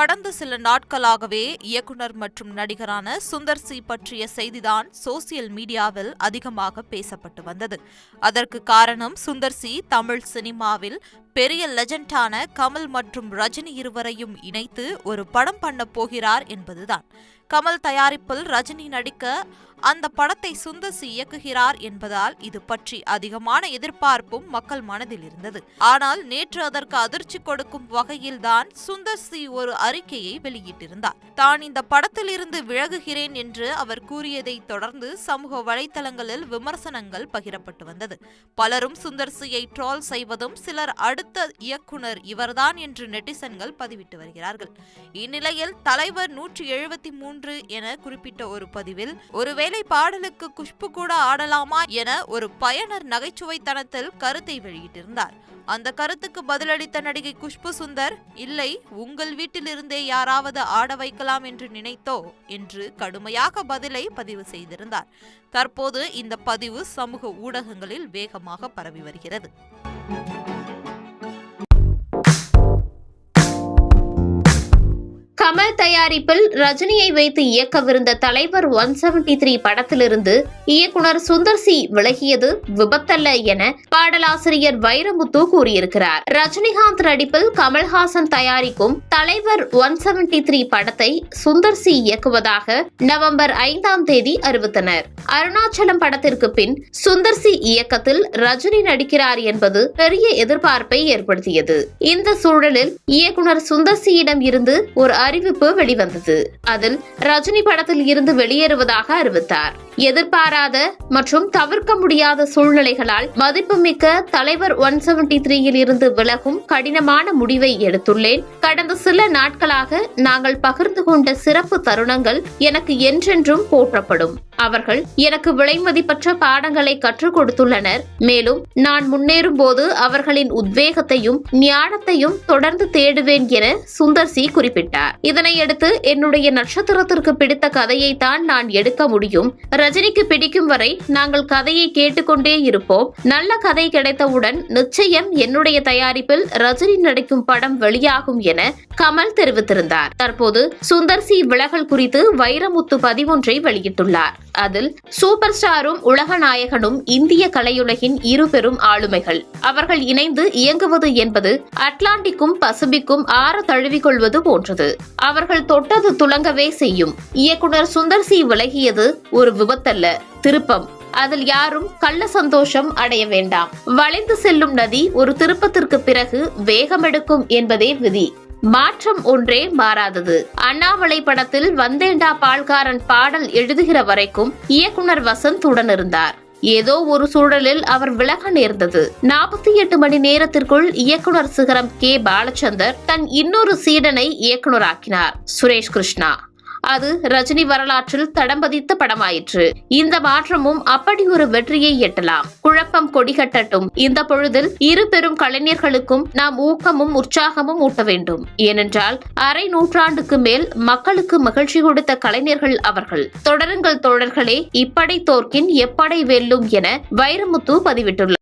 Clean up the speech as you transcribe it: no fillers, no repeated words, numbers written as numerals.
கடந்த சில நாட்களாகவே இயக்குனர் மற்றும் நடிகரான சுந்தர் சி பற்றிய செய்திதான் சோசியல் மீடியாவில் அதிகமாக பேசப்பட்டு வந்தது. அதற்கு காரணம் சுந்தர் சி தமிழ் சினிமாவில் பெரிய லெஜண்டான கமல் மற்றும் ரஜினி இருவரையும் இணைத்து ஒரு படம் பண்ண போகிறார் என்பதுதான். கமல் தயாரிப்பில் ரஜினி நடிக்க அந்த படத்தை சுந்தர் சி இயக்குகிறார் என்பதால் இது பற்றி அதிகமான எதிர்பார்ப்பும் மக்கள் மனதில் இருந்தது. ஆனால் நேற்று அதற்கு அதிர்ச்சி கொடுக்கும் வகையில்தான் சுந்தர் சி ஒரு அறிக்கையை வெளியிட்டிருந்தார். தான் இந்த படத்தில் இருந்து விலகுகிறேன் என்று அவர் கூறியதை தொடர்ந்து சமூக வலைதளங்களில் விமர்சனங்கள் பகிரப்பட்டு வந்தது. பலரும் சுந்தர் சியை ட்ரோல் செய்வதும், சிலர் அடுத்த இயக்குனர் இவர்தான் என்று நெட்டிசன்கள் பதிவிட்டு வருகிறார்கள். இந்நிலையில் தலைவர் 173 என குறிப்பிட்ட ஒரு பதிவில், ஒருவேளை பாடலுக்கு குஷ்பு கூட ஆடலாமா என ஒரு பயனர் நகைச்சுவைத்தனத்தில் கருத்தை வெளியிட்டிருந்தார். அந்த கருத்துக்கு பதிலளித்த நடிகை குஷ்பு சுந்தர், இல்லை, உங்கள் வீட்டிலிருந்தே யாராவது ஆட வைக்கலாம் என்று நினைத்தோ என்று கடுமையாக பதிலை பதிவு செய்திருந்தார். தற்போது இந்த பதிவு சமூக ஊடகங்களில் வேகமாக பரவி வருகிறது. கமல் தயாரிப்பில் ரஜினியை வைத்து இயக்கவிருந்த தலைவர் 173 படத்திலிருந்து இயக்குனர் சுந்தர் சி விலகியது விபத்தல்ல என பாடலாசிரியர் வைரமுத்து கூறியிருக்கிறார். ரஜினிகாந்த் நடிப்பில் கமல்ஹாசன் தயாரிக்கும் தலைவர் 173 படத்தை சுந்தர் சி இயக்குவதாக நவம்பர் 5ஆம் தேதி அறிவித்தனர். அருணாச்சலம் படத்திற்கு பின் சுந்தர் சி இயக்கத்தில் ரஜினி நடிக்கிறார் என்பது பெரிய எதிர்பார்ப்பை ஏற்படுத்தியது. இந்த சூழலில் இயக்குனர் சுந்தர் சியிடம் இருந்து ஒரு அறிவிப்பு வெளிவந்தது. அதில் ரஜினி படத்தில் இருந்து வெளியேறுவதாக அறிவித்தார். எதிர்பாராத மற்றும் தவிர்க்க முடியாத சூழ்நிலைகளால் மதிப்புமிக்க தலைவர் 173 இருந்து விலகும் கடினமான முடிவை எடுத்துள்ளேன். கடந்த சில நாட்களாக நாங்கள் பகிர்ந்து கொண்ட சிறப்பு தருணங்கள் எனக்கு என்றென்றும் போற்றப்படும். அவர்கள் எனக்கு விலைமதிப்பற்ற பாடங்களை கற்றுக் கொடுத்துள்ளனர். மேலும் நான் முன்னேறும் போது அவர்களின் உத்வேகத்தையும் ஞானத்தையும் தொடர்ந்து தேடுவேன் என சுந்தர் சி குறிப்பிட்டார். இதனையடுத்து என்னுடைய நட்சத்திரத்திற்கு பிடித்த கதையை தான் நான் எடுக்க முடியும். ரஜினிக்கு பிடிக்கும் வரை நாங்கள் கதையை கேட்டுக்கொண்டே இருப்போம். நல்ல கதை கிடைத்தவுடன் நிச்சயம் என்னுடைய தயாரிப்பில் ரஜினி நடிக்கும் படம் வெளியாகும் என கமல் தெரிவித்திருந்தார். தற்போது சுந்தர் சி விலகல் குறித்து வைரமுத்து பதிவொன்றை வெளியிட்டுள்ளார். அதில் சூப்பர் ஸ்டாரும் உலக நாயகனும் இந்திய கலையுலகின் இரு பெரும் ஆளுமைகள். அவர்கள் இணைந்து இயங்குவது என்பது அட்லாண்டிக்கும் பசிபிக்கும் ஆற தழுவிக்கொள்வது போன்றது. அவர்கள் தொட்டது துலங்கவே செய்யும். இயக்குனர் சுந்தர் சி விலகியது ஒரு விபத்தல்ல, திருப்பம். அதில் யாரும் கள்ள சந்தோஷம் அடைய வேண்டாம். வளைந்து செல்லும் நதி ஒரு திருப்பத்திற்கு பிறகு வேகமெடுக்கும் என்பதே விதி. மாற்றம் ஒன்றே மாறாதது. அண்ணாமலை படத்தில் வந்தேண்டா பால்காரன் பாடல் எழுதுகிற வரைக்கும் இயக்குனர் வசந்த் உடன் இருந்தார். ஏதோ ஒரு சூழலில் அவர் விலக நேர்ந்தது. 48 மணி நேரத்திற்குள் இயக்குனர் சிகரம் கே பாலச்சந்தர் தன் இன்னொரு சீடனை இயக்குனராக்கினார், சுரேஷ் கிருஷ்ணா. அது ரஜினி வரலாற்றில் தடம் பதித்த படமாயிற்று. இந்த மாற்றமும் அப்படி ஒரு வெற்றியை எட்டலாம். குழப்பம் கொடிகட்டட்டும். இந்த பொழுதில் இரு பெரும் கலைஞர்களுக்கும் நாம் ஊக்கமும் உற்சாகமும் ஊட்ட வேண்டும். ஏனென்றால் அரை நூற்றாண்டுக்கு மேல் மக்களுக்கு மகிழ்ச்சி கொடுத்த கலைஞர்கள் அவர்கள். தொடருங்கள் தோழர்களே, இப்படை தோற்கின் எப்படை வெல்லும் என வைரமுத்து பதிவிட்டுள்ளார்.